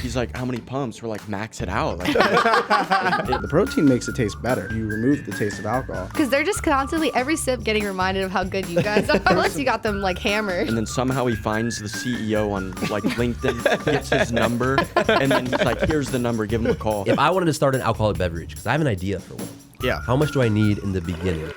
He's like, how many pumps? We're like, max it out. Like, The protein makes it taste better. You remove the taste of alcohol. Because they're just constantly, every sip, getting reminded of how good you guys are. Unless you got them like hammered. and then somehow he finds the CEO on like LinkedIn, gets his number, and then he's like, here's the number, give him a call. If I wanted to start an alcoholic beverage, because I have an idea for one. Yeah. How much do I need in the beginning?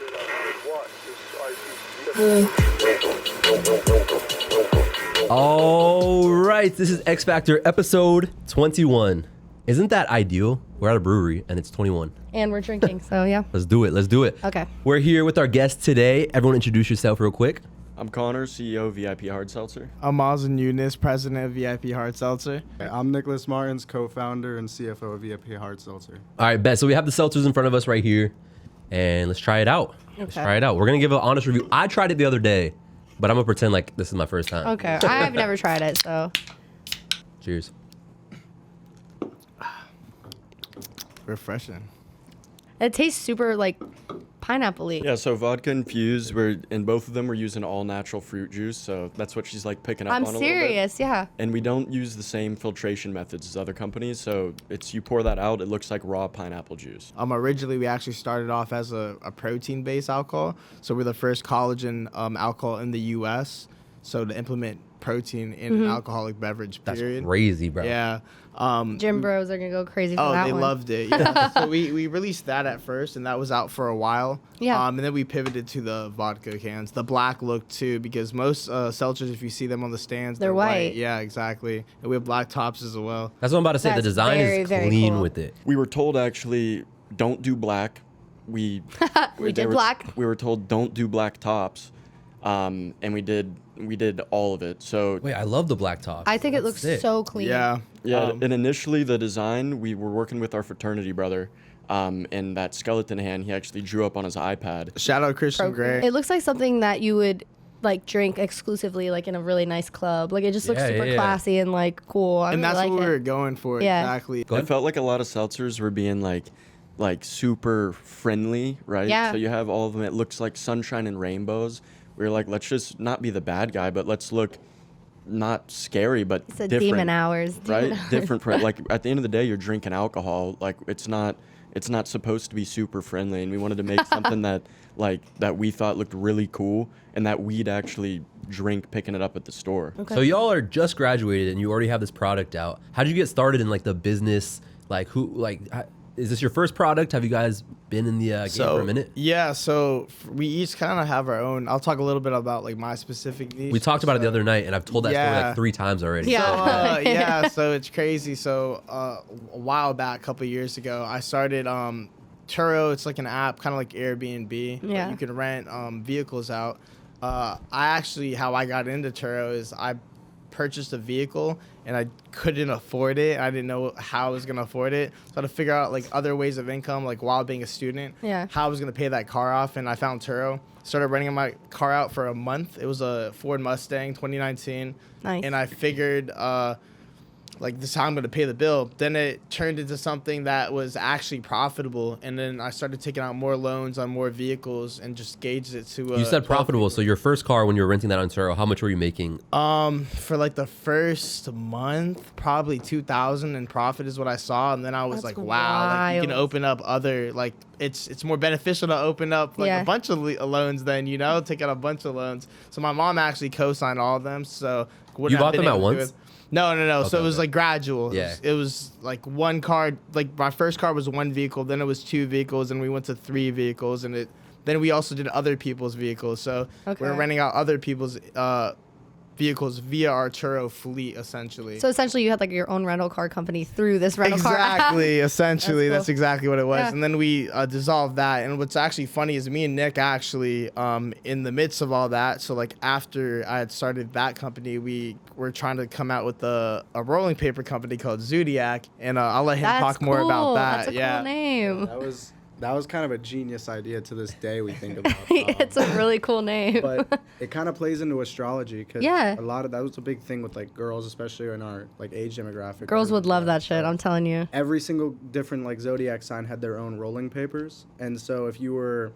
All right, this is X Factor episode 21. Isn't that ideal? We're at a brewery and it's 21. And we're drinking, so yeah. Let's do it. Let's do it. Okay. We're here with our guest today. Everyone introduce yourself real quick. I'm Connor, CEO of VIP Hard Seltzer. I'm Mazen Eunice, president of VIP Hard Seltzer. I'm Nicholas Martins, co-founder and CFO of VIP Hard Seltzer. All right, bet. So we have the seltzers in front of us right here, and let's try it out. Let's try it out. We're going to give an honest review. I tried it the other day, but I'm going to pretend like this is my first time. Okay. I've never tried it, so. Cheers. Refreshing. It tastes super like pineapple-y. Yeah, so vodka infused, in both of them we're using all natural fruit juice, so that's what she's like picking up I'm on a little bit. serious, yeah. And we don't use the same filtration methods as other companies, so it's you pour that out, it looks like raw pineapple juice. Originally, we actually started off as a protein-based alcohol. So we're the first collagen alcohol in the U.S. So to implement protein in an alcoholic beverage, That's period. crazy, bro. Yeah. Gym bros are going to go crazy for Oh, that they one. loved it. Yeah. So we released that at first, and that was out for a while. Yeah. And then we pivoted to the vodka cans, the black look too, because most seltzers, if you see them on the stands, They're white. Yeah, exactly. And we have black tops as well. That's what I'm about to say. The That's design very, is very clean cool. with it. We were told actually, don't do black. We We they did were- black. We were told don't do black tops, and we did all of it. So Wait, I love the black top. I think it That's looks sick. so clean. Yeah. yeah, and initially the design, we were working with our fraternity brother, and that skeleton hand he actually drew up on his iPad. Shout out Christian Gray. It looks like something that you would like drink exclusively like in a really nice club. Like it just looks Yeah, super yeah, yeah. classy and like cool. I And really that's like what we it. were going for. Yeah. Exactly. Go I ahead. felt like a lot of seltzers were being like super friendly, right? Yeah. So you have all of them. It looks like sunshine and rainbows. We were like, let's just not be the bad guy, but let's look not scary, but It's a different, demon hours. Demon right? hours. Different. Like at the end of the day, you're drinking alcohol. Like it's not supposed to be super friendly, and we wanted to make something that we thought looked really cool and that we'd actually drink picking it up at the store. Okay. So y'all are just graduated and you already have this product out. How did you get started in like the business? Like is this your first product? Have you guys been in the game for a minute? Yeah, so we each kind of have our own. I'll talk a little bit about like my specific niche. We talked about it the other night and I've told that story Yeah. like 3 times already. Yeah. Yeah, so it's crazy. So a while back, a couple of years ago, I started Turo. It's like an app, kind of like Airbnb. but Yeah. you can rent vehicles out. How I got into Turo is I purchased a vehicle and I couldn't afford it. I didn't know how I was gonna afford it. So I had to figure out like other ways of income, like while being a student. Yeah. How I was gonna pay that car off, and I found Turo. Started renting my car out for a month. It was a Ford Mustang 2019. Nice. And I figured like this is how I'm gonna pay the bill. Then it turned into something that was actually profitable, and then I started taking out more loans on more vehicles and just gauged it to. You said profitable. So your first car when you were renting that on Turo, how much were you making? For like the first month, probably 2,000 in profit is what I saw, and then I was That's like, wow, like you can wild. open up other like it's more beneficial to open up like Yeah. a bunch of loans than take out a bunch of loans. So my mom actually co-signed all of them. So wouldn't You have bought been them at able to do once? it. No. Okay, So it was okay. like gradual. Yeah. It was like one car. Like my first car was one vehicle, then it was 2 vehicles, and we went to 3 vehicles, and then we also did other people's vehicles. So Okay. we're renting out other people's vehicles via our Turo fleet, essentially. So essentially you had like your own rental car company through this rental car app. Exactly, essentially, That's that's cool. exactly what it was. Yeah. And then we dissolved that. And what's actually funny is me and Nick actually, in the midst of all that, so like after I had started that company, we were trying to come out with a rolling paper company called Zodiac, and I'll let him That's talk more about cool. that. That's a yeah. cool name. That was kind of a genius idea to this day we think about. It's a really cool name. But it kind of plays into astrology because Yeah. a lot of that was a big thing with like girls, especially in our like age demographic. Girls would love that shit, I'm telling you. Every single different like zodiac sign had their own rolling papers, and so if you were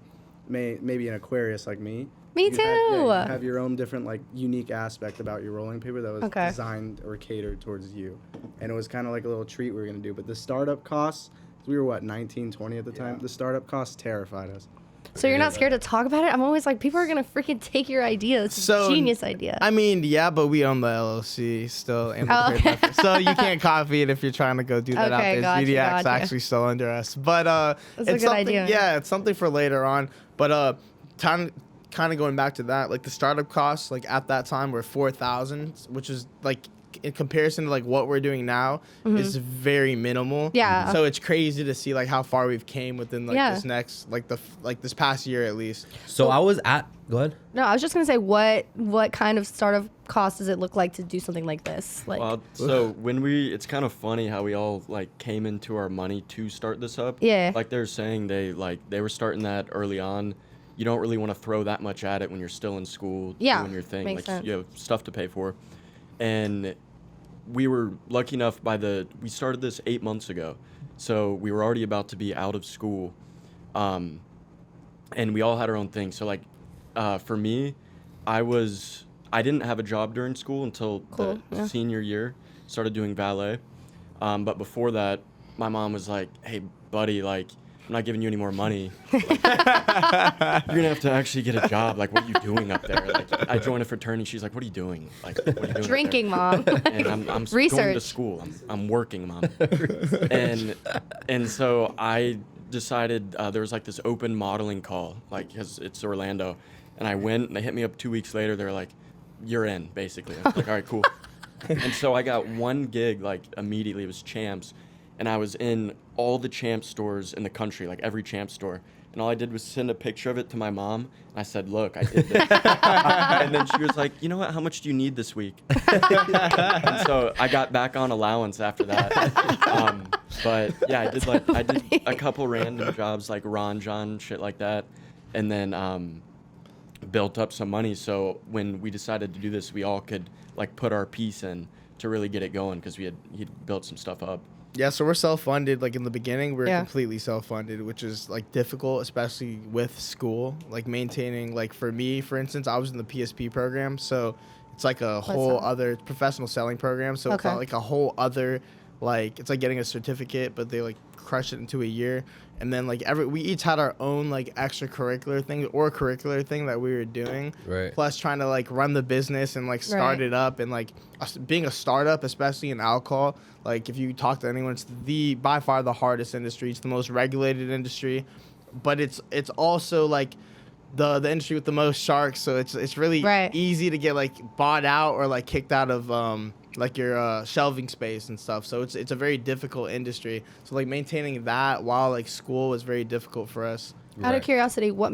maybe an Aquarius like me, Me You too. you have your own different like unique aspect about your rolling paper that was Okay. designed or catered towards you, and it was kind of like a little treat we were gonna do. But the startup costs, we were what 19, 20 at the time. The startup costs terrified us. So you're not scared to talk about it? I'm always like, people are gonna freaking take your idea. It's So, a genius idea. I mean, yeah, but we own the LLC still, and the trade method. So you can't copy it if you're trying to go do that out Okay, there. gotcha, ZDX gotcha. actually still under us, but That's a it's good something. idea. Yeah, it's something for later on. But kind of going back to that, like the startup costs, like at that time were 4,000, which is like in comparison to like what we're doing now is very minimal. Yeah. So it's crazy to see like how far we've came within like Yeah. this next this past year at least. So I was at. Go ahead. No, I was just gonna say, what kind of startup cost does it look like to do something like this? Like, Well, so it's kind of funny how we all like came into our money to start this up. Yeah. Like they're saying they were starting that early on. You don't really want to throw that much at it when you're still in school Yeah, doing your thing. makes Like sense. you have stuff to pay for. And we were lucky enough we started this 8 months ago. So we were already about to be out of school. And we all had our own thing. So like for me, I didn't have a job during school until Cool, the yeah. senior year. Started doing valet. But before that, my mom was like, "Hey, buddy, like, I'm not giving you any more money. Like, you're gonna have to actually get a job. Like, what are you doing up there?" Like, I joined a fraternity. She's like, "What are you doing? Like, what are you doing up there?" drinking, mom. And I'm going to Research. school. I'm working, mom. and so I decided there was like this open modeling call, like 'cause it's Orlando, and I went. And they hit me up 2 weeks later. They're like, "You're in," basically. I was like, "All right, cool." And so I got one gig like immediately. It was Champs, and I was in all the Champs stores in the country, like every Champs store. And all I did was send a picture of it to my mom. And I said, "Look, I did this." And then she was like, "You know what? How much do you need this week?" And so I got back on allowance after that. But yeah, I did a couple random jobs like Ron John, shit like that. And then built up some money. So when we decided to do this, we all could like put our piece in to really get it going because he'd built some stuff up. Yeah, so we're self-funded. Like in the beginning, we're Yeah. completely self-funded, which is like difficult, especially with school. Like maintaining, like for me, for instance, I was in the PSP program, so it's like a whole that? other professional selling program. So it's Okay. not like a whole other, like it's like getting a certificate, but they like crush it into a year. And then like we each had our own like extracurricular thing or curricular thing that we were doing. Right. Plus trying to like run the business and like start Right. it up and like being a startup, especially in alcohol. Like if you talk to anyone, it's by far the hardest industry. It's the most regulated industry, but it's also like the industry with the most sharks. So it's really Right. easy to get like bought out or like kicked out of like your shelving space and stuff. So it's a very difficult industry. So like maintaining that while like school was very difficult for us. Out of Right. curiosity, what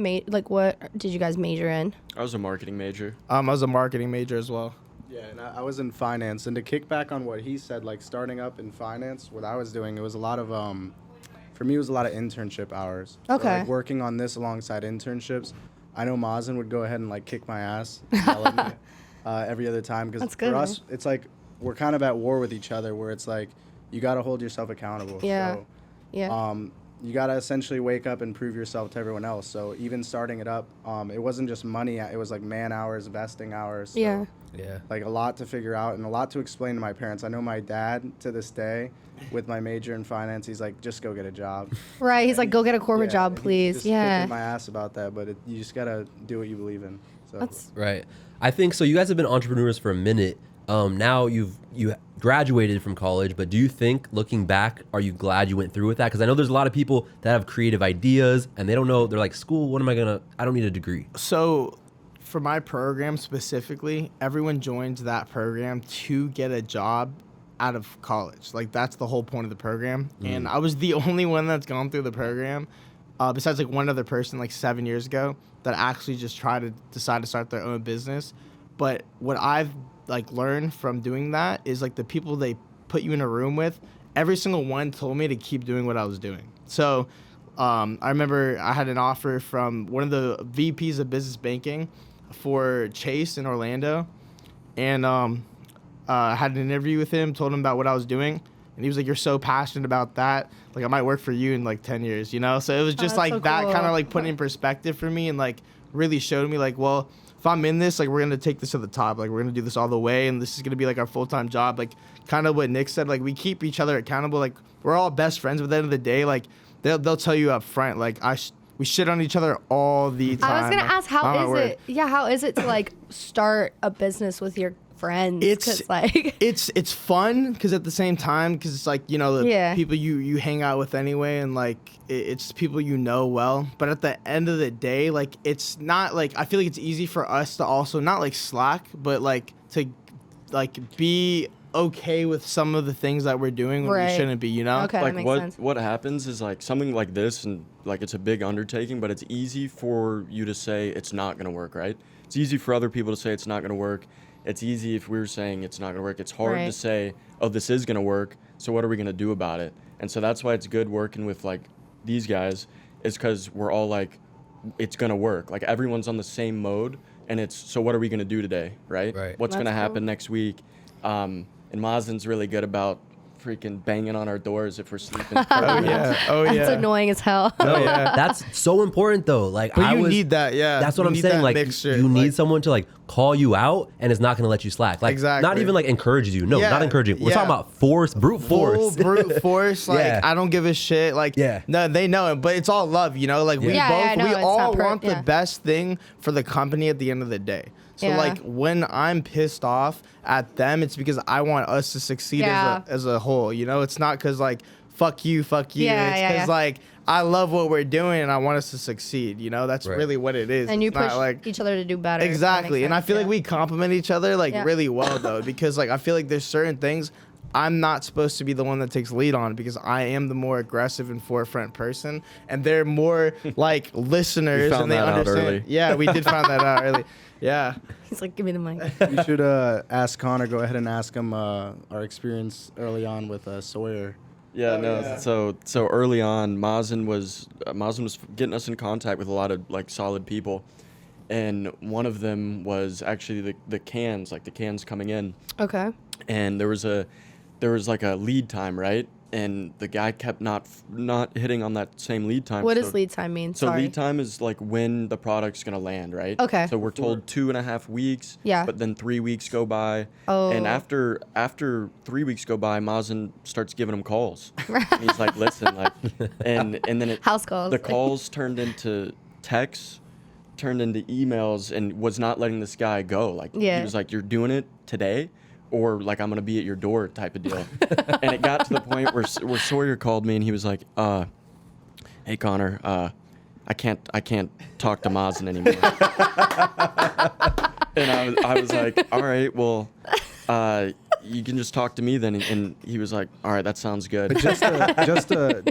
did you guys major in? I was a marketing major. I was a marketing major as well. Yeah, and I was in finance. And to kick back on what he said, like starting up in finance, what I was doing, it was a lot of, for me, it was a lot of internship hours. So, Okay. like working on this alongside internships. I know Mazen would go ahead and like kick my ass yell at me, every other time. Because That's good, for us, it's like we're kind of at war with each other where it's like you got to hold yourself accountable. Yeah. So, Yeah. you got to essentially wake up and prove yourself to everyone else. So even starting it up, it wasn't just money. It was like man hours, vesting hours. So Yeah. Yeah. like a lot to figure out and a lot to explain to my parents. I know my dad to this day with my major in finance, he's like, just go get a job. Right. He's like, go get a corporate Yeah, job, he's please. just Yeah. kicking my ass about that, but you just got to do what you believe in. So That's Right. I think so. You guys have been entrepreneurs for a minute. Now you graduated from college, but do you think, looking back, are you glad you went through with that? Because I know there's a lot of people that have creative ideas and they don't know. They're like, school, what am I gonna? I don't need a degree. So for my program specifically, everyone joins that program to get a job out of college. Like that's the whole point of the program. And I was the only one that's gone through the program, besides like one other person like 7 years ago that actually just tried to decide to start their own business. But what I've like learned from doing that is like the people they put you in a room with, every single one told me to keep doing what I was doing. So I remember I had an offer from one of the VPs of business banking for Chase in Orlando. And I had an interview with him, told him about what I was doing. And he was like, "You're so passionate about that. Like I might work for you in like 10 years, you know?" So it was just that's like so that cool. kind of like put in perspective for me and like really showed me like, well, if I'm in this, like we're gonna take this to the top, like we're gonna do this all the way, and this is gonna be like our full-time job. Like kind of what Nick said, like we keep each other accountable. Like we're all best friends, but at the end of the day, like they'll tell you up front, like we shit on each other all the time. I was gonna Like, ask, how is it? Yeah, how is it to like start a business with your friends? It's like it's fun because at the same time, because it's like, you know, the Yeah. people you hang out with anyway, and like it's people you know well. But at the end of the day, like it's not like, I feel like it's easy for us to also not like slack, but like to like be okay with some of the things that we're doing when Right. we shouldn't be, you know? Okay. That Like makes sense. what happens is like something like this, and like it's a big undertaking, but it's easy for you to say it's not gonna work, right? It's easy for other people to say it's not gonna work. It's easy if we're saying it's not gonna work. It's hard to Right. say, oh, this is gonna work, so what are we gonna do about it? And so that's why it's good working with like these guys, is because we're all like, it's gonna work. Like everyone's on the same mode, and it's, so what are we gonna do today, right? Right. What's That's gonna cool. happen next week? And Mazen's really good about freaking banging on our doors if we're sleeping. Oh yeah. That's annoying as hell. No, yeah. that's so important though. Like But I you was, need that, yeah. That's what You I'm need saying. that Like mixture, you need like- someone to like call you out and is not going to let you slack. Like not Exactly. even like encourages you. No, Yeah, not encouraging. We're yeah. talking about brute force. Full brute force. Like Yeah. I don't give a shit. Like Yeah. no, they know it, but it's all love, you know. Like we Yeah, both, I know, we it's all not want the yeah. best thing for the company at the end of the day. So Yeah. like when I'm pissed off at them, it's because I want us to succeed Yeah. as a whole. You know, it's not because like fuck you. Yeah, It's because yeah. like I love what we're doing and I want us to succeed. You know, that's Right. really what it is. And you It's not push like each other to do better. That exactly, makes and I sense, feel yeah. like we complement each other like Yeah. really well though, because like I feel like there's certain things I'm not supposed to be the one that takes lead on because I am the more aggressive and forefront person, and they're more like listeners found and they that out understand. early. Yeah, we did find that out early. Yeah. He's like, give me the mic. You should ask Connor. Go ahead and ask him our experience early on with Sawyer. Yeah, Oh, no. yeah. So early on, Mazen was getting us in contact with a lot of like solid people, and one of them was actually the cans, like the cans coming in, Okay. and there was like a lead time, right? And the guy kept not hitting on that same lead time. What so, does lead time mean? So Sorry. lead time is like when the product's gonna land, right? Okay. So we're told 2.5 weeks. Yeah. But then 3 weeks go by. Oh. And after 3 weeks go by, Mazen starts giving him calls. And he's like, listen, like, and then House calls. the calls turned into texts, turned into emails, and was not letting this guy go. Like Yeah. he was like, you're doing it today, or like I'm gonna be at your door type of deal. And it got to the point where Sawyer called me and he was like, hey Connor, I can't talk to Mazen anymore. And I was like, all right, well, you can just talk to me then. And he was like, all right, that sounds good. But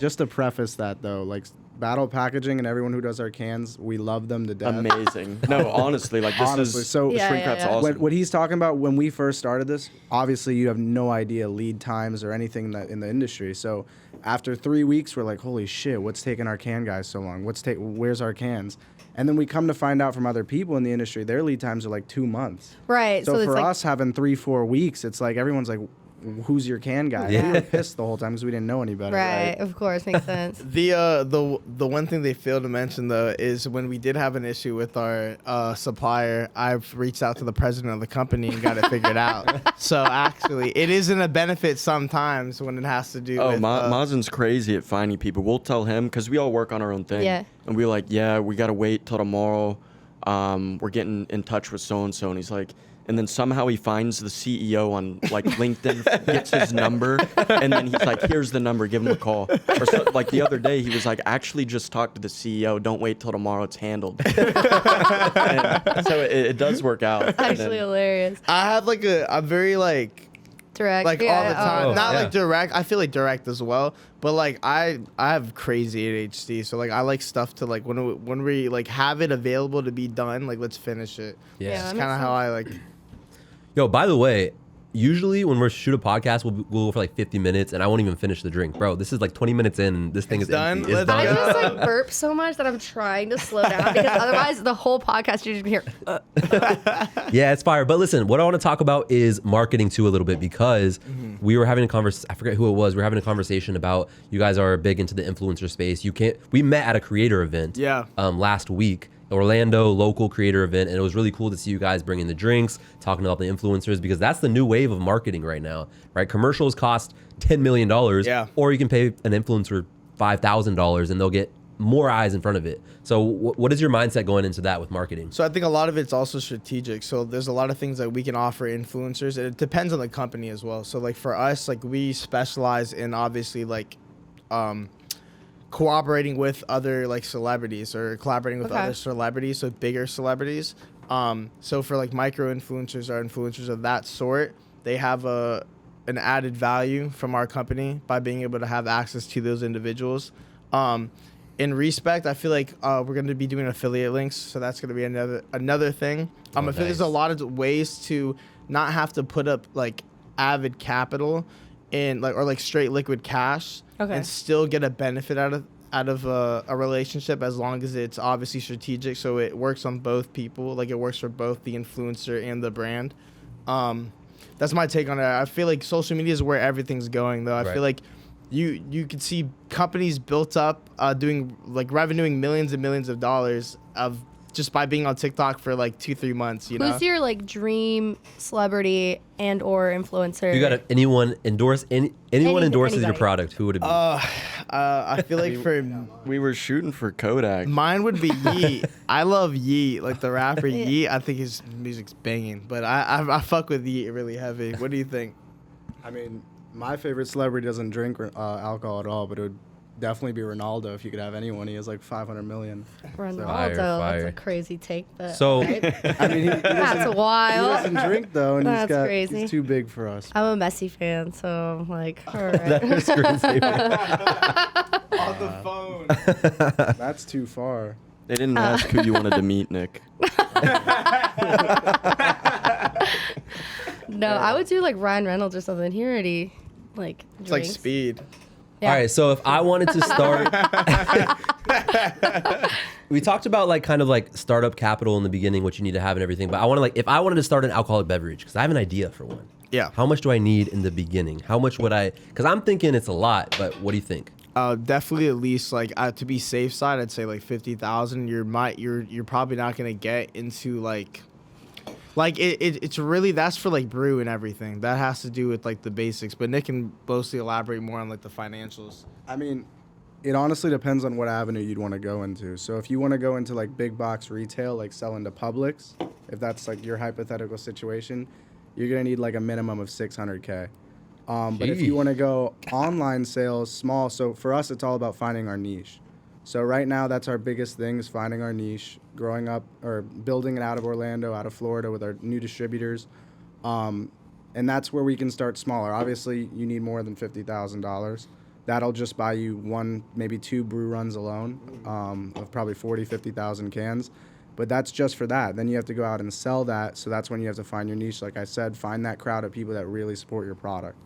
just to preface that though, like Battle Packaging and everyone who does our cans, we love them to death. Amazing. No, honestly, like this Honestly, is so- the Yeah, shrink yeah, wrap's yeah. awesome. What he's talking about when we first started this, obviously you have no idea lead times or anything that in the industry. So after 3 weeks, we're like, holy shit, what's taking our can guys so long? Where's our cans? And then we come to find out from other people in the industry, their lead times are like 2 months. Right. So it's for like, us having 3-4 weeks, it's like everyone's like, who's your can guy? Yeah. We were pissed the whole time because we didn't know any better. right, Right. of course, makes sense. The one thing they failed to mention though is when we did have an issue with our supplier, I've reached out to the president of the company and got it figured out. So actually, it isn't a benefit sometimes when it has to do. Oh, with, Mazen's crazy at finding people. We'll tell him because we all work on our own thing. Yeah. And we're like, yeah, we got to wait till tomorrow. We're getting in touch with so-and-so. And he's like, and then somehow he finds the CEO on like LinkedIn, gets his number. And then he's like, here's the number, give him a call. Or so, like the other day, he was like, actually just talk to the CEO. Don't wait till tomorrow. It's handled. And so it does work out. And Actually then- hilarious. I have like I'm very like Direct. all the time. Oh, Not yeah. like direct. I feel like direct as well. But like I have crazy ADHD, so like I like stuff to like when we like have it available to be done, like let's finish it. Yeah. Yeah. That's that kind of makes how I like. Yo, by the way, usually when we shoot a podcast, we'll go for like 50 minutes, and I won't even finish the drink, bro. This is like 20 minutes in, and this thing It's is done? empty. It's Let's I done. go. just like burp so much that I'm trying to slow down because otherwise the whole podcast you're just gonna hear. Yeah, it's fire. But listen, what I want to talk about is marketing too a little bit because we were having a conversation. I forget who it was. We were having a conversation about you guys are big into the influencer space. We met at a creator event Yeah. last week, Orlando local creator event, and it was really cool to see you guys bringing the drinks, talking about the influencers, because that's the new wave of marketing right now, right? Commercials cost $10 million, Yeah. or you can pay an influencer $5,000 and they'll get more eyes in front of it. So what is your mindset going into that with marketing? So I think a lot of it's also strategic. So there's a lot of things that we can offer influencers. It depends on the company as well. So like for us, like we specialize in obviously like cooperating with other like celebrities or collaborating with other celebrities, so bigger celebrities. So for like micro influencers or influencers of that sort, they have an added value from our company by being able to have access to those individuals. In respect, I feel like we're going to be doing affiliate links, so that's going to be another thing. I feel there's a lot of ways to not have to put up like avid capital in like or like straight liquid cash and still get a benefit out of a relationship as long as it's obviously strategic, so it works on both people, like it works for both the influencer and the brand. That's my take on it. I feel like social media is where everything's going, though. I feel like you could see companies built up doing like revenuing millions and millions of dollars of just by being on TikTok for like 2-3 months. You know, Who's your like dream celebrity and or influencer? You got anyone endorse anyone endorses your anybody. product? Who would it be? I feel like for We were shooting for Kodak. mine would be Yeet. I love Yeet, like the rapper Yeet. I think his music's banging, but I fuck with Yeet really heavy. What do you think? I mean, my favorite celebrity doesn't drink alcohol at all, but it would definitely be Ronaldo if you could have anyone. He has like 500 million. Ronaldo. Fire. That's a crazy take, but So- alright. I mean, he That's doesn't wild. drink though, and That's crazy. he's too big for us. I'm a Messi fan, so I'm like, all right. That is crazy. On the phone. That's too far. They didn't ask who you wanted to meet, Nick. No, I would do like Ryan Reynolds or something. He already like It's like drinks. speed. Yeah. All right, so if I wanted to start, we talked about like kind of like startup capital in the beginning, what you need to have and everything. But I want to like, if I wanted to start an alcoholic beverage, because I have an idea for one. Yeah. How much do I need in the beginning? How much would I? Because I'm thinking it's a lot, but what do you think? Definitely at least like to be safe side, I'd say like 50,000. You're probably not gonna get into like it's really that's for like brew and everything. That has to do with like the basics. But Nick can mostly elaborate more on like the financials. I mean, it honestly depends on what avenue you'd want to go into. So if you want to go into like big box retail, like selling to Publix, if that's like your hypothetical situation, you're gonna need like a minimum of 600K. But if you want to go online sales, small. So for us, it's all about finding our niche. So right now, that's our biggest thing is finding our niche, growing up or building it out of Orlando, out of Florida with our new distributors. And that's where we can start smaller. Obviously, you need more than $50,000. That'll just buy you 1, maybe 2 brew runs alone of probably 40, 50,000 cans. But that's just for that. Then you have to go out and sell that. So that's when you have to find your niche. Like I said, find that crowd of people that really support your product.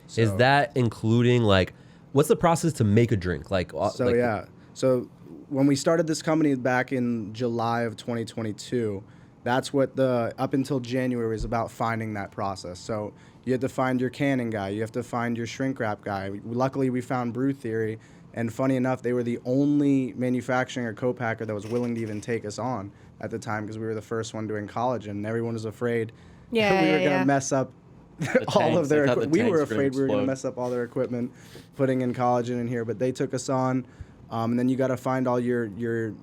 Is So- that including like, what's the process to make a drink? Like, So yeah. So when we started this company back in July of 2022, that's what up until January was about, finding that process. So you have to find your canning guy. You have to find your shrink wrap guy. Luckily, we found Brew Theory. And funny enough, they were the only manufacturing or co-packer that was willing to even take us on at the time because we were the first one doing collagen. And everyone was afraid Yeah, we were yeah, going to yeah. mess up all tanks. of their They thought the equipment. We were tanks were gonna afraid we were going to explode. mess up all their equipment putting in collagen in here, but they took us on. And then you got to find all your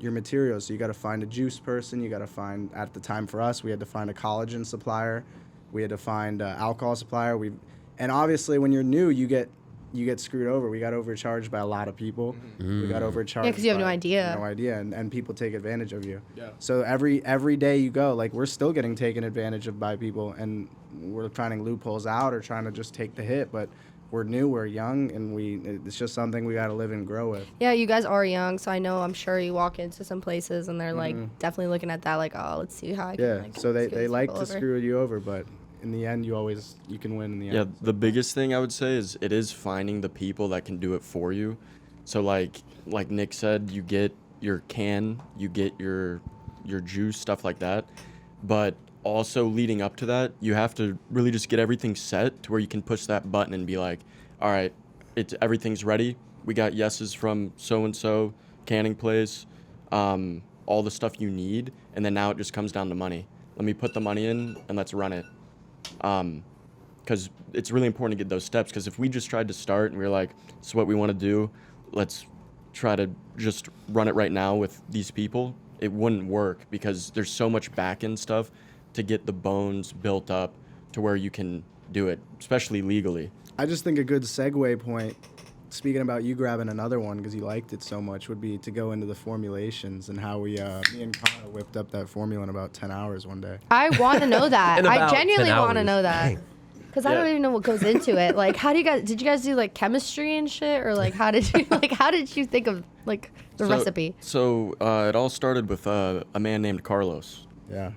materials. So you got to find a juice person. You got to find, at the time for us, we had to find a collagen supplier. We had to find an alcohol supplier. And obviously when you're new, you get screwed over. We got overcharged by a lot of people. We got overcharged. Yeah, 'cause you have no by- idea. No idea, and people take advantage of you. Yeah. So every day you go, like we're still getting taken advantage of by people, and we're finding loopholes out or trying to just take the hit. But we're new, we're young, and it's just something we got to live and grow with. Yeah, you guys are young, so I know I'm sure you walk into some places and they're like definitely looking at that like, oh, let's see how I can Yeah. like, So they screw these like people to over. screw you over, but in the end, you can win in the end. Yeah, the biggest thing I would say is it is finding the people that can do it for you. So like Nick said, you get your can, you get your juice, stuff like that. But also leading up to that, you have to really just get everything set to where you can push that button and be like, all right, everything's ready. We got yeses from so and so canning place. all the stuff you need, and then now it just comes down to money. Let me put the money in and let's run it. Because it's really important to get those steps, because if we just tried to start and we were like, this is what we want to do, let's try to just run it right now with these people, it wouldn't work, because there's so much back-end stuff to get the bones built up to where you can do it, especially legally. I just think a good segue point, speaking about you grabbing another one because you liked it so much, would be to go into the formulations and how me and Connor whipped up that formula in about 10 hours one day. I want to know that. In I about genuinely 10 want to hours. know that. Dang. Because I don't even know what goes into it. Like, how do you guys, did you guys do like chemistry and shit? Or like, how did you think of like the recipe? So it all started with a man named Carlos. Yeah.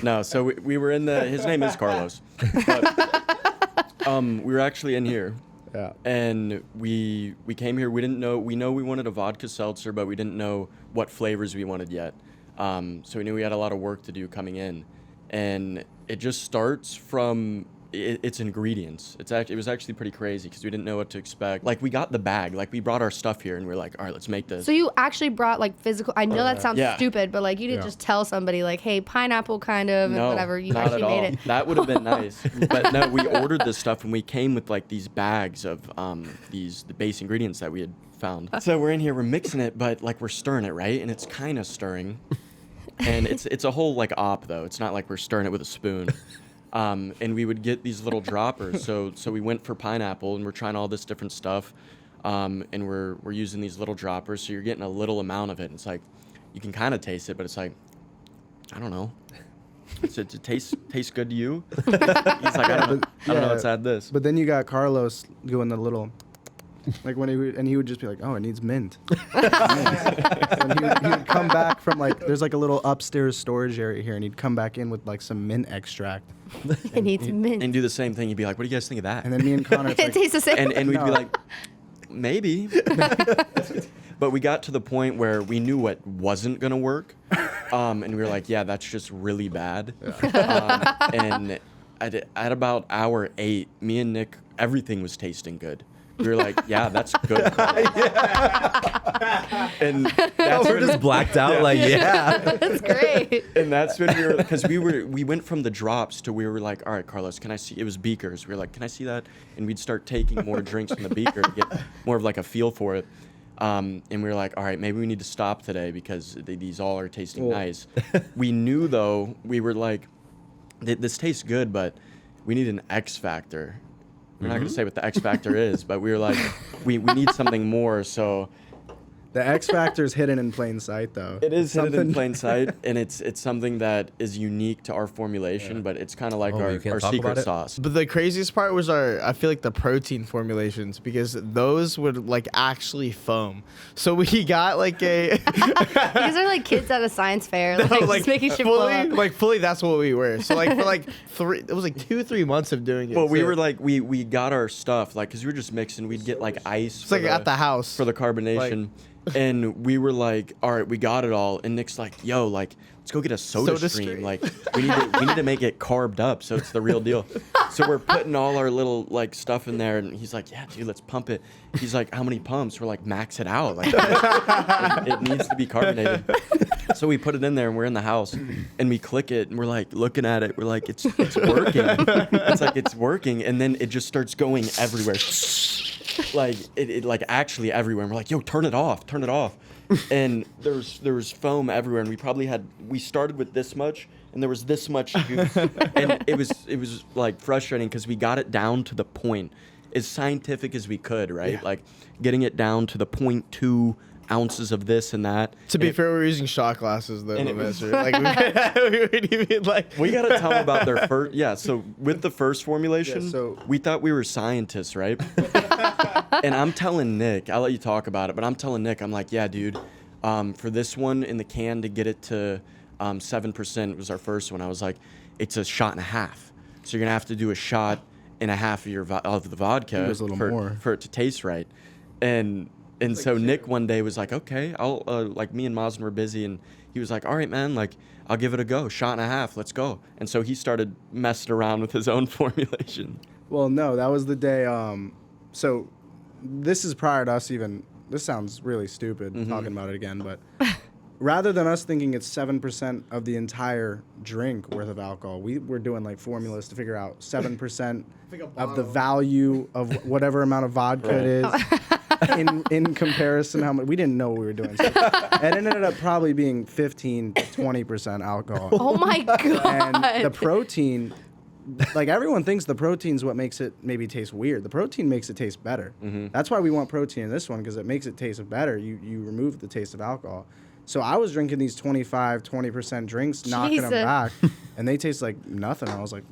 No, so we were in his name is Carlos. But, we were actually in here. Yeah. And we came here. We didn't know. We wanted a vodka seltzer, but we didn't know what flavors we wanted yet. So we knew we had a lot of work to do coming in, and it just starts from its ingredients. It was actually pretty crazy because we didn't know what to expect. Like, we got the bag. Like, we brought our stuff here, and we were like, all right, let's make this. So you actually brought like physical, I know that sounds Yeah. stupid, but like you didn't just tell somebody like, hey, pineapple kind of, and No, whatever. You not actually at all. made it. That would have been nice. But no, we ordered this stuff, and we came with like these bags of the base ingredients that we had found. So we're in here, we're mixing it, but like we're stirring it, right? And it's kind of stirring. And it's a whole like op though. It's not like we're stirring it with a spoon. And we would get these little droppers. So we went for pineapple, and we're trying all this different stuff. And we're using these little droppers, so you're getting a little amount of it. And it's like, you can kind of taste it, but it's like, I don't know. Does it taste good to you? He's like, I don't know. Let's add this. But then you got Carlos doing the little, like when he would just be like, oh, it needs mint. And he would come back from like, there's like a little upstairs storage area here, and he'd come back in with like some mint extract. It needs mint. And do the same thing. You'd be like, what do you guys think of that? And then me and Connor, it's It like, tastes the same. And we'd be No. like, maybe. But we got to the point where we knew what wasn't going to work. And we were like, yeah, that's just really bad. And at about hour 8, me and Nick, everything was tasting good. We were like, yeah, that's good. And that's We're just blacked out. Like, yeah. That's great. And that's when we went from the drops to we were like, all right, Carlos, can I see? It was beakers. We were like, can I see that? And we'd start taking more drinks from the beaker to get more of like a feel for it. And we were like, all right, maybe we need to stop today because these all are tasting nice. We knew though, we were like, this tastes good, but we need an EXFactor. We're not going to say what the EXFactor is, but we were like, we need something more. So the X Factor is hidden in plain sight, though. it is hidden in Something- plain sight, and it's something that is unique to our formulation, but it's kind of like Oh, our you can't talk secret about it? sauce. But the craziest part was I feel like the protein formulations, because those would like actually foam. So we got like a These are like kids at a science fair, like, just making shit blow up. fully that's what we were. So like for like it was like 2-3 months of doing it. Well, we So were like, we got our stuff, like, because we were just mixing. We'd get like ice. it's like at the house. for the carbonation. And we were like, all right, we got it all. And Nick's like, yo, like, let's go get a soda Soda stream. stream. Like, we need to make it carved up so it's the real deal. So we're putting all our little like stuff in there, and he's like, yeah, dude, let's pump it. He's like, how many pumps? We're like, max it out. Like, it needs to be carbonated. So we put it in there, and we're in the house, and we click it, and we're like looking at it. We're like, it's working. It's like it's working, and then it just starts going everywhere. Like it like actually everywhere. And we're like, yo, turn it off. And there was foam everywhere, and we started with this much, and there was this much juice, and it was like frustrating because we got it down to the point, as scientific as we could, right? Yeah. Like getting it down to the 0.2 ounces of this and that. To be And fair, we were using shot glasses though. And to it was- measure. Like we would even like. we gotta tell them about their first. Yeah, so with the first formulation, Yeah, so- we thought we were scientists, right? And I'm telling Nick, I'll let you talk about it, but I'm telling Nick, I'm like, yeah, dude, for this one in the can to get it to 7% was our first one. I was like, it's a shot and a half, so you're gonna have to do a shot and a half of of the vodka It was a little more. for it to taste right, and so Nick one day was like, okay, I'll like me and Mazen were busy, and he was like, all right, man, like I'll give it a go, shot and a half, let's go. And so he started messing around with his own formulation. Well, no, that was the day. So this is prior to us even. This sounds really stupid talking about it again, but rather than us thinking it's 7% of the entire drink worth of alcohol, we were doing like formulas to figure out 7% of the value of whatever amount of vodka it is in comparison how much. We didn't know what we were doing. So it ended up probably being 15 to 20% alcohol. Oh my god. And the protein, like everyone thinks the protein's what makes it maybe taste weird. The protein makes it taste better. That's why we want protein in this one, because it makes it taste better. You remove the taste of alcohol. So I was drinking these 20% drinks, knocking them back, and they taste like nothing. I was like,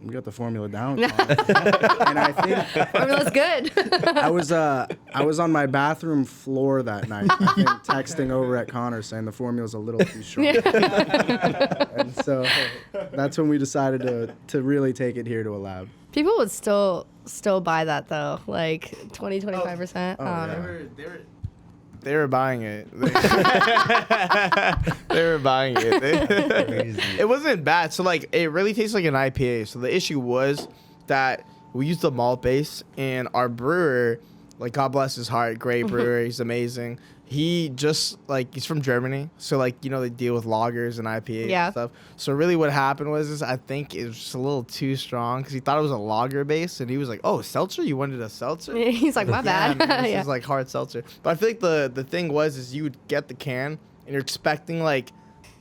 we got the formula down. And I think Formula's good. I was on my bathroom floor that night, I think, texting over at Connor saying the formula's a little too strong. And so that's when we decided to really take it here to a lab. People would still buy that though, like 25%. They were buying it. They were buying it. It wasn't bad. So like, it really tastes like an IPA. So the issue was that we used the malt base, and our brewer, like, God bless his heart, great brewer, he's amazing. He just, like, he's from Germany, so, like, you know, they deal with lagers and IPAs and stuff. So really what happened was I think it was just a little too strong, because he thought it was a lager base, and he was like, oh, seltzer? You wanted a seltzer? He's like, my bad. Yeah, man, this is like hard seltzer. But I feel like the thing is you would get the can, and you're expecting, like,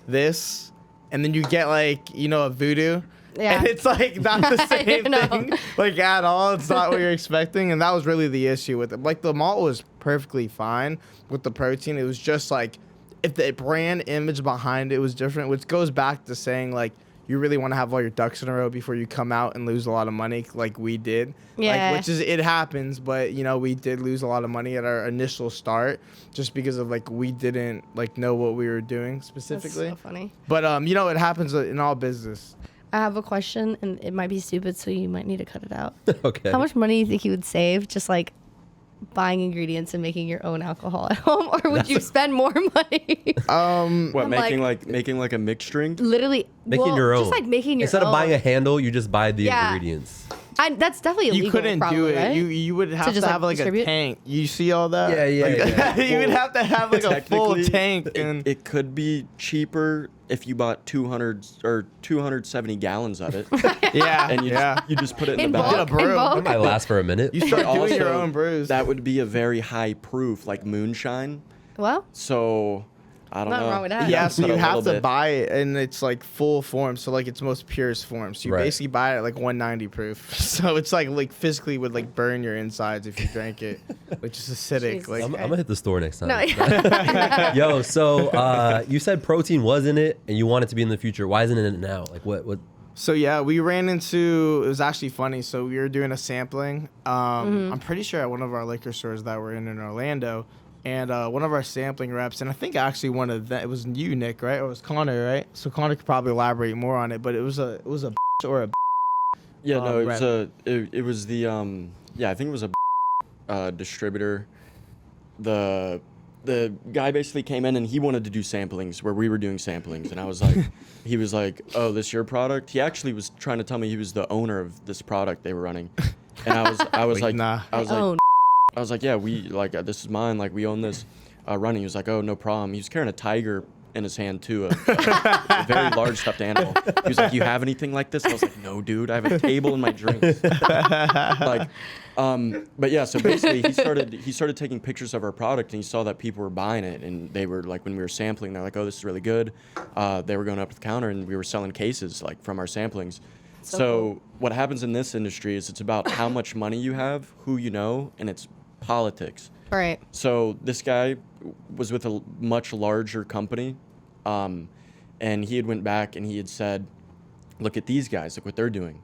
this, and then you get, like, you know, a voodoo. Yeah. And it's like not the same thing, like, at all. It's not what you're expecting, and that was really the issue with it. Like, the malt was perfectly fine with the protein. It was just like, if the brand image behind it was different, which goes back to saying, like, you really want to have all your ducks in a row before you come out and lose a lot of money, like we did. Yeah. Like, which is, it happens, but, you know, we did lose a lot of money at our initial start just because of, like, we didn't, like, know what we were doing specifically. That's so funny. But, you know, it happens in all business. I have a question, and it might be stupid, so you might need to cut it out. Okay. How much money do you think you would save just like buying ingredients and making your own alcohol at home, or would you spend more money? What, I'm making like a mixed drink? Literally Making your own. Just like making your Instead own. of buying a handle, you just buy the ingredients. That's definitely illegal. You couldn't probably, do it. Right? You would have just, to have like distribute? a tank. You see all that? Yeah. You would have to have like a full Technically, tank. And it could be cheaper if you bought 200 or 270 gallons of it. yeah, And you just put it in In the bulk? bag. Get a brew. In bulk? That might last for a minute. You start doing your Also, own brews. That would be a very high proof, like moonshine. Well, So, I don't Nothing know. wrong with that. Yeah, so Put you a have little to bit. buy it in its like full form, so like its most purest form. So you Right. basically buy it at like 190 proof. So it's like physically would like burn your insides if you drank it, which is acidic. Jesus Like I'm gonna hit the store next time. no, yeah. Yo, so you said protein was in it, and you want it to be in the future. Why isn't it in it now? Like what? So yeah, we ran into, it was actually funny. So we were doing a sampling. I'm pretty sure at one of our liquor stores that we're in Orlando, and one of our sampling reps, and I think actually one of them, it was you, Nick, right? Or it was Connor, right? So Connor could probably elaborate more on it, but it was a or a Yeah, no, rep. it was the I think it was a distributor. The guy basically came in and he wanted to do samplings where we were doing samplings, and I was like, he was like, oh, this your product? He actually was trying to tell me he was the owner of this product they were running, and I was Wait, like, nah. I was like, yeah, we like this is mine, like we own this running. He was like, oh, no problem. He was carrying a tiger in his hand too, a very large stuffed animal. He was like, you have anything like this? I was like, no, dude, I have a table in my drinks. Like, but yeah, so basically he started taking pictures of our product, and he saw that people were buying it, and they were like, when we were sampling, they're like, oh, this is really good. They were going up to the counter, and we were selling cases like from our samplings. So cool. what happens in this industry is it's about how much money you have, who you know, and it's politics. Right. So this guy was with a much larger company, and he had went back and he had said, look at these guys, look what they're doing.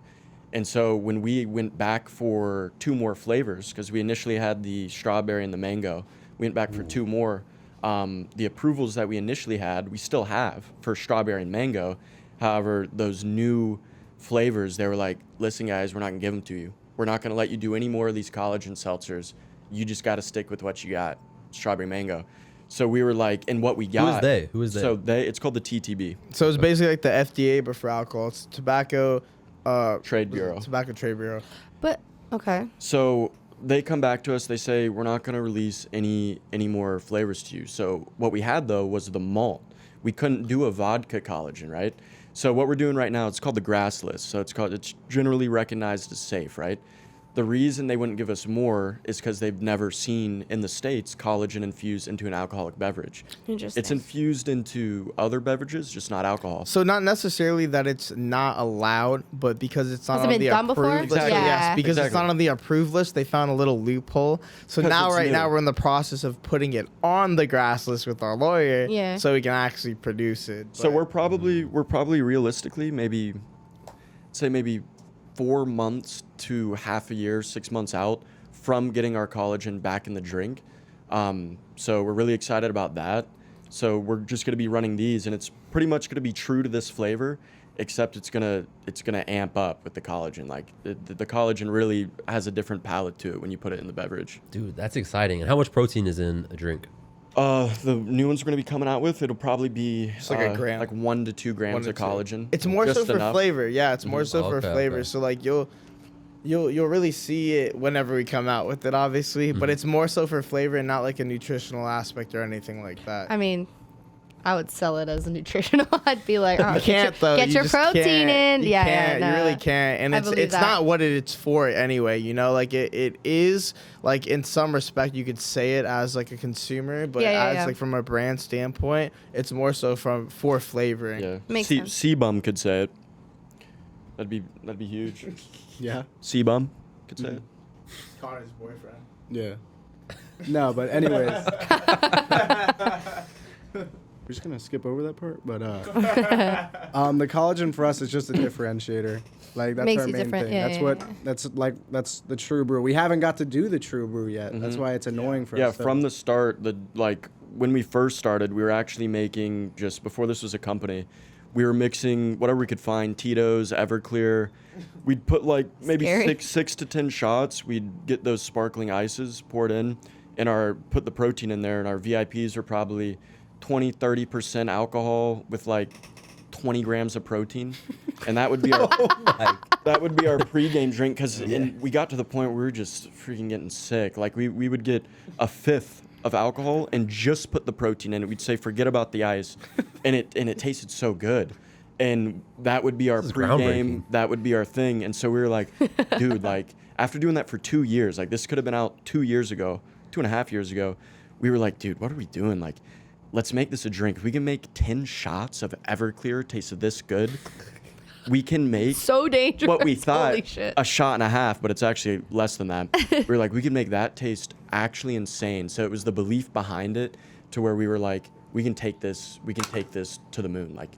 And so when we went back for 2 more flavors, because we initially had the strawberry and the mango, we went back for 2 more. The approvals that we initially had, we still have for strawberry and mango. However, those new flavors, they were like, listen, guys, we're not going to give them to you. We're not going to let you do any more of these collagen seltzers. You just got to stick with what you got, strawberry mango. So we were like, and what we got. Who is they? So it's called the TTB. So it's basically like the FDA, but for alcohol. It's Tobacco Trade Bureau. Tobacco Trade Bureau. But okay. So they come back to us. They say, we're not going to release any more flavors to you. So what we had, though, was the malt. we couldn't do a vodka collagen, right? So what we're doing right now, it's called the grassless. So it's generally recognized as safe, right? The reason they wouldn't give us more is because they've never seen in the States collagen infused into an alcoholic beverage. Interesting. It's infused into other beverages, just not alcohol. So not necessarily that it's not allowed, but because it's not Has it on been the done before? approved list. Exactly. Yeah. Yes, because it's Exactly. not on the approved list, they found a little loophole. So 'Cause now, it's right new. now, we're in the process of putting it on the grass list with our lawyer, Yeah. so we can actually produce it. So But- we're probably realistically maybe 4 months to half a year, 6 months out from getting our collagen back in the drink. So we're really excited about that. So we're just gonna be running these, and it's pretty much gonna be true to this flavor, except it's gonna amp up with the collagen. Like the collagen really has a different palate to it when you put it in the beverage. Dude, that's exciting. And how much protein is in a drink? The new ones we're gonna be coming out with, it'll probably be It's like a gram. like 1 to 2 grams 1 to of 2. collagen. It's more Just so for enough. flavor. Yeah, it's more so for Okay, flavor. okay. So like you'll really see it whenever we come out with it, obviously. But it's more so for flavor and not like a nutritional aspect or anything like that. I mean, I would sell it as a nutritional. I'd be like, oh, You can't though. Get You your just protein can't. in. You Yeah, can't. yeah, You no. really can't. And I it's believe that. not what it's for anyway. You know, like it is like in some respect you could say it as like a consumer, but as yeah. like from a brand standpoint, it's more so for flavoring. Yeah. Makes sense. C-Bum could say it. That'd be huge. Yeah. C-Bum could say it. Connor's boyfriend. Yeah. No, but anyways. We're just gonna skip over that part, but the collagen for us is just a differentiator. Like that's Makes our you main different. thing. Yeah, That's yeah, what yeah. that's the true brew. We haven't got to do the true brew yet. That's why it's annoying for Yeah, us. from the start, when we first started, we were actually making, just before this was a company, we were mixing whatever we could find, Tito's, Everclear. We'd put like maybe Scary. six to 10 shots. We'd get those sparkling ices poured in, and put the protein in there, and our VIPs are probably 20-30% alcohol with like 20 grams of protein, and that would be our that would be our pregame drink. Because we got to the point where we were just freaking getting sick. Like we would get a fifth of alcohol and just put the protein in it. We'd say forget about the ice, and it tasted so good. And that would be our This is pregame. groundbreaking. That would be our thing. And so we were like, dude, like after doing that for 2 years, like this could have been out 2 years ago, 2.5 years ago. We were like, dude, what are we doing? Like, let's make this a drink. If we can make 10 shots of Everclear taste this good, we can make So dangerous. what we thought Holy shit. a shot and a half, but it's actually less than that. We were like, we can make that taste actually insane. So it was the belief behind it to where we were like, we can take this to the moon. Like,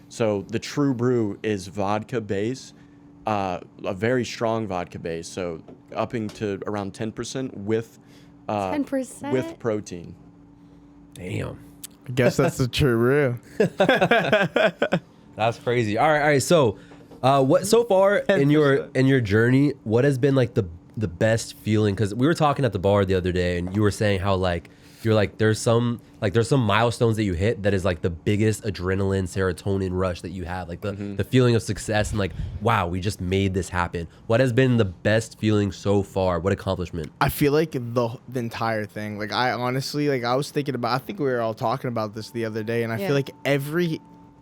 so the true brew is vodka base, a very strong vodka base. So upping to around 10% with 10%? with protein. Damn. I guess that's the true brew. That's crazy. All right. So, what so far in your journey? What has been like the best feeling? Because we were talking at the bar the other day, and you were saying how like you're like there's some milestones that you hit that is like the biggest adrenaline, serotonin rush that you have, like the feeling of success and like wow, we just made this happen. What has been the best feeling so far? What accomplishment? I feel like the entire thing. Like I honestly, like I was thinking about. I think we were all talking about this the other day, and I Yeah. feel like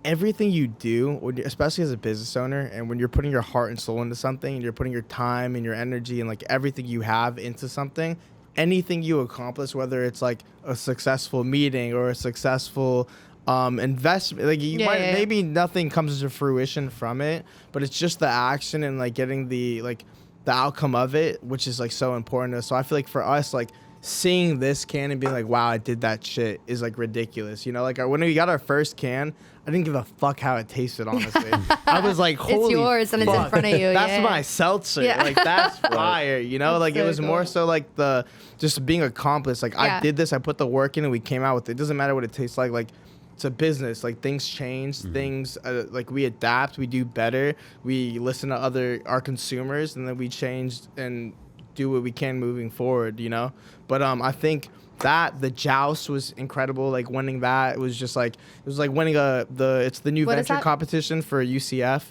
everything you do, especially as a business owner, and when you're putting your heart and soul into something, and you're putting your time and your energy and like everything you have into something, anything you accomplish, whether it's like a successful meeting or a successful investment, like you might maybe nothing comes to fruition from it, but it's just the action and like getting the outcome of it, which is like so important. So I feel like for us, like seeing this can and being like, wow, I did that shit is like ridiculous. You know, like when we got our first can, I didn't give a fuck how it tasted, honestly. I was like, holy It's yours and it's in fuck. front of you. That's yeah. my seltzer. Yeah. Like that's fire, you know? That's Like it so was more cool. so like the just being accomplished. Like I Yeah. did this, I put the work in and we came out with it. It doesn't matter what it tastes like. Like it's a business. Like things change, things like we adapt, we do better. We listen to our consumers, and then we change and do what we can moving forward, you know? But I think that the joust was incredible. Like winning that, it was like winning it's the new What is venture that? competition for UCF.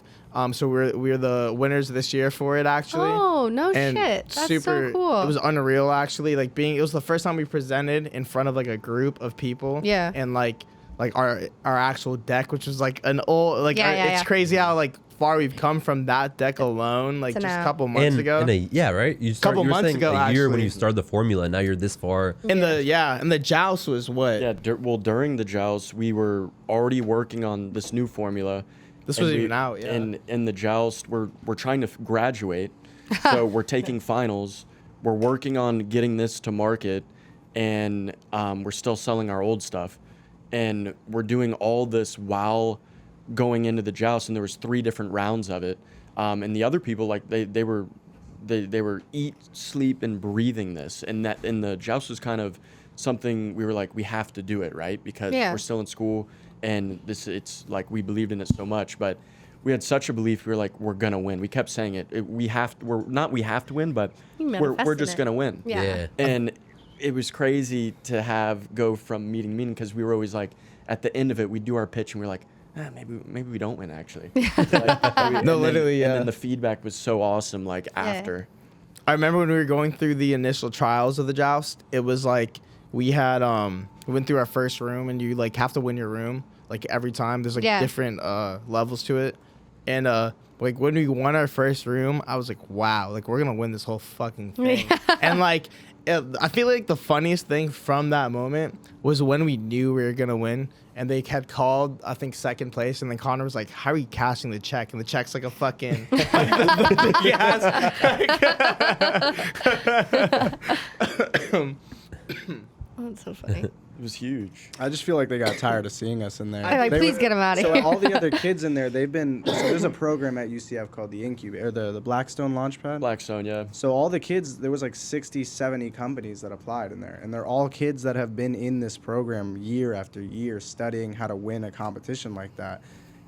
So we're the winners this year for it actually. Oh, no And shit. That's so cool. It was unreal actually. Like it was the first time we presented in front of like a group of people. Yeah. And like like our actual deck, which was like an old like Yeah, it's yeah. crazy how like far we've come from that deck alone, like To just a now. couple months ago. Yeah, right. You Couple you were months saying ago, a year when actually. you started the formula. Now you're this far. And the joust was what? Yeah, well, during the joust, we were already working on this new formula. This and wasn't even out, yeah. And in the joust, we're trying to graduate, so we're taking finals. We're working on getting this to market, and we're still selling our old stuff, and we're doing all this while going into the joust. And there was 3 different rounds of it, and the other people like they were eat, sleep, and breathing this, and the joust was kind of something we were like, we have to do it, right? Because Yeah. we're still in school, and it's like we believed in it so much, but we had such a belief. We were like, we're gonna win. We kept saying it. We have to win, but You we're manifested just it. gonna win. Yeah. And it was crazy to go from meeting to meeting, because we were always like, at the end of it, we'd do our pitch and we are like, maybe we don't win actually. No, literally, yeah. And then the feedback was so awesome. Like after. I remember when we were going through the initial trials of the joust, it was like we had we went through our first room, and you like have to win your room like every time. There's like different levels to it. And like when we won our first room, I was like, wow, like we're gonna win this whole fucking thing. And like I feel like the funniest thing from that moment was when we knew we were gonna win, and they had called, I think, second place, and then Connor was like, "How are you cashing the check?" And the check's like a fucking like the big ass. That's so funny. It was huge. I just feel like they got tired of seeing us in there. I'm like, They please were- get them out of So here. all the other kids in there, they've been. So there's a program at UCF called the Incubator, or the Blackstone Launchpad. Blackstone, yeah. So all the kids, there was like 60, 70 companies that applied in there, and they're all kids that have been in this program year after year, studying how to win a competition like that.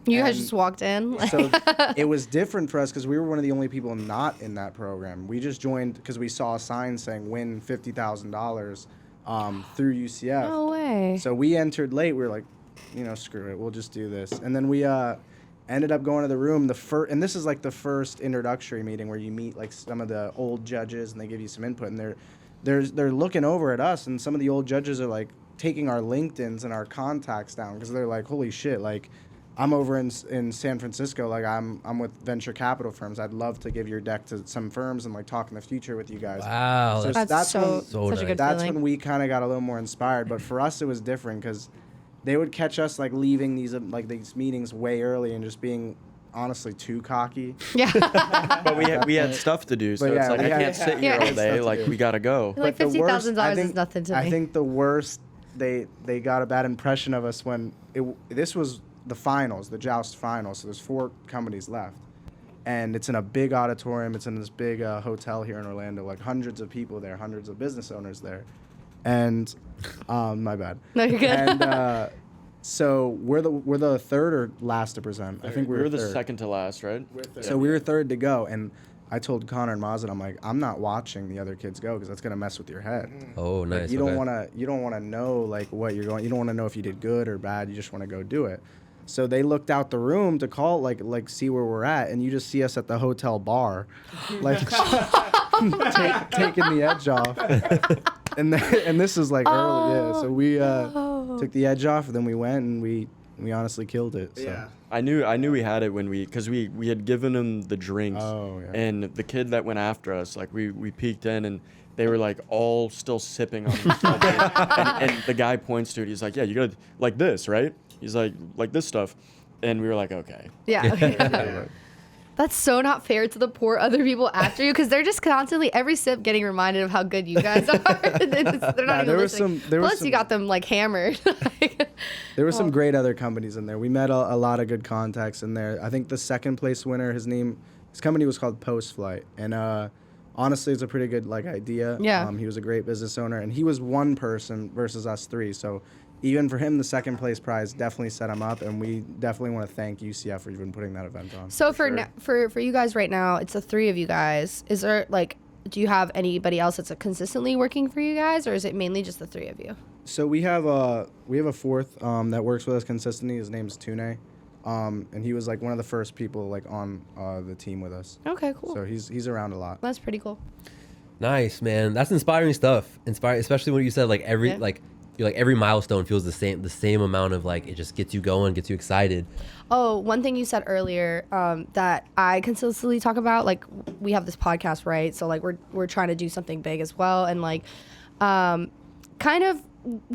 You guys And just walked in. So it was different for us because we were one of the only people not in that program. We just joined because we saw a sign saying win $50,000 through UCF. No way. So we entered late. We were like, screw it, we'll just do this. And then we ended up going to the room. And this is like the first introductory meeting where you meet like some of the old judges, and they give you some input. And they're looking over at us, and some of the old judges are like taking our LinkedIn's and our contacts down because they're like, holy shit, like I'm over in San Francisco, like I'm with venture capital firms. I'd love to give your deck to some firms and like talk in the future with you guys. Wow, So That's that's so, when- So such a nice. good That's feeling. when we kind of got a little more inspired. But for us, it was different because they would catch us like leaving these meetings way early and just being honestly too cocky. Yeah. But we had stuff to do, so But it's yeah, like we I had- can't sit Yeah. here all Stuff day. to Like do. we gotta go. Like But the worst- $50,000 I is think- nothing to me. I think the worst they got a bad impression of us when this was the finals, the joust finals. So there's 4 companies left, and it's in a big auditorium. It's in this big hotel here in Orlando. Like hundreds of people there, hundreds of business owners there, and my bad. No, you're good. And so we're the third or last to present. I think we we were the third. second to last, right? So we were third to go, and I told Connor and Mazen, I'm like, I'm not watching the other kids go because that's gonna mess with your head. Oh, Like, nice. you okay. don't wanna know like what you're going. You don't wanna know if you did good or bad. You just wanna go do it. So they looked out the room to call like see where we're at, and you just see us at the hotel bar, like taking the edge off. And this is like early, yeah. So we took the edge off, and then we went and we honestly killed it. So. Yeah. I knew we had it when because we had given him the drinks. Oh, yeah. And the kid that went after us, like we peeked in, and they were like all still sipping on this stuff. And the guy points to it. He's like, yeah, you gotta like this, right? He's like this stuff. And we were like, okay. Yeah. Okay. That's so not fair to the poor other people after you, because they're just constantly every sip getting reminded of how good you guys are. They're not even there was listening. some- there was Plus, you some- got them like hammered. There were some great other companies in there. We met a lot of good contacts in there. I think the second place winner, his company was called Post Flight, and honestly, it's a pretty good like idea. Yeah. He was a great business owner, and he was one person versus us 3. So even for him, the second place prize definitely set him up, and we definitely want to thank UCF for even putting that event on. So for sure. for you guys right now, it's the 3 of you guys. Is there like, do you have anybody else that's consistently working for you guys, or is it mainly just the 3 of you? So we have a 4th that works with us consistently. His name's Tune, and he was like one of the first people like on the team with us. Okay, cool. So he's around a lot. That's pretty cool. Nice, man. That's inspiring stuff. Especially when you said like Yeah. like you're like every milestone feels the same amount of like, it just gets you going, gets you excited. Oh, one thing you said earlier that I consistently talk about, like we have this podcast, right? So like we're trying to do something big as well, and like kind of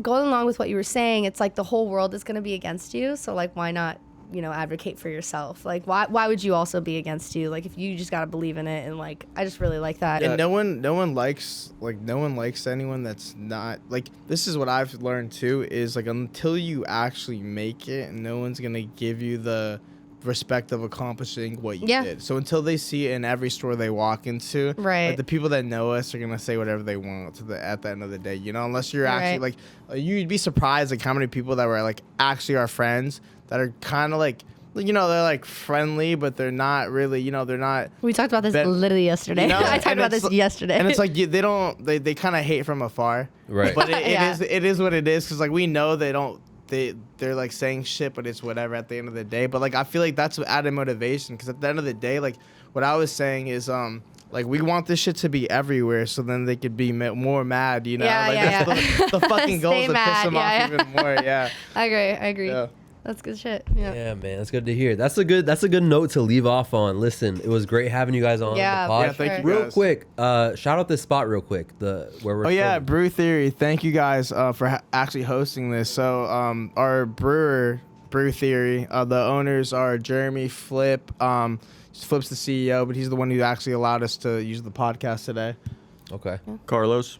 going along with what you were saying, it's like the whole world is going to be against you. So like, why not, advocate for yourself? Like, why would you also be against you? Like, if you just got to believe in it, and like, I just really like that. And no one likes anyone that's not like. This is what I've learned too, is like, until you actually make it, no one's gonna give you the respect of accomplishing what you did. So until they see it in every store they walk into, right, like, the people that know us are gonna say whatever they want at the end of the day, unless you're actually like, you'd be surprised like how many people that were like actually our friends that are kind of like, they're like friendly, but they're not really, they're not. We talked about this literally yesterday. I talked about this yesterday. And it's like they kind of hate from afar, right? But it is what it is, because like we know they're like saying shit, but it's whatever at the end of the day. But like, I feel like that's what added motivation, because at the end of the day, like what I was saying is like, we want this shit to be everywhere, so then they could be more mad, that's the fucking goal to piss them off even more. I agree. Yeah. That's good shit. Yeah, man, that's good to hear. That's a good note to leave off on. Listen, it was great having you guys on the pod. Yeah, thank you, real guys. quick, shout out this spot real quick. Where we're Brew Theory. Thank you guys for actually hosting this. So our brewer, Brew Theory, the owners are Jeremy Flip. Flip's the CEO, but he's the one who actually allowed us to use the podcast today. Okay. Carlos.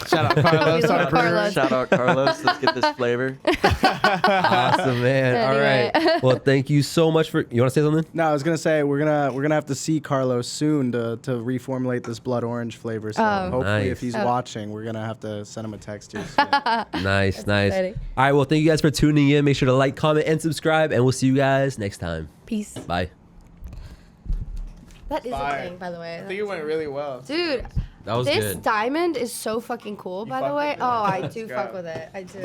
Shout out Carlos. Carlos. Shout out Carlos. Let's get this flavor. Awesome, man. Anyway. All right. Well, thank you so much for. You want to say something? No, I was gonna say we're gonna have to see Carlos soon to reformulate this blood orange flavor. So hopefully, Nice. if he's watching, we're gonna have to send him a text here soon. Nice. exciting. All right. Well, thank you guys for tuning in. Make sure to like, comment, and subscribe, and we'll see you guys next time. Peace. Bye. That is Fire. a thing, by the way. I think it went really well. Dude, That was this good. diamond is so fucking cool, by the fuck way. with it. Oh, I Let's do go. fuck with it. I do.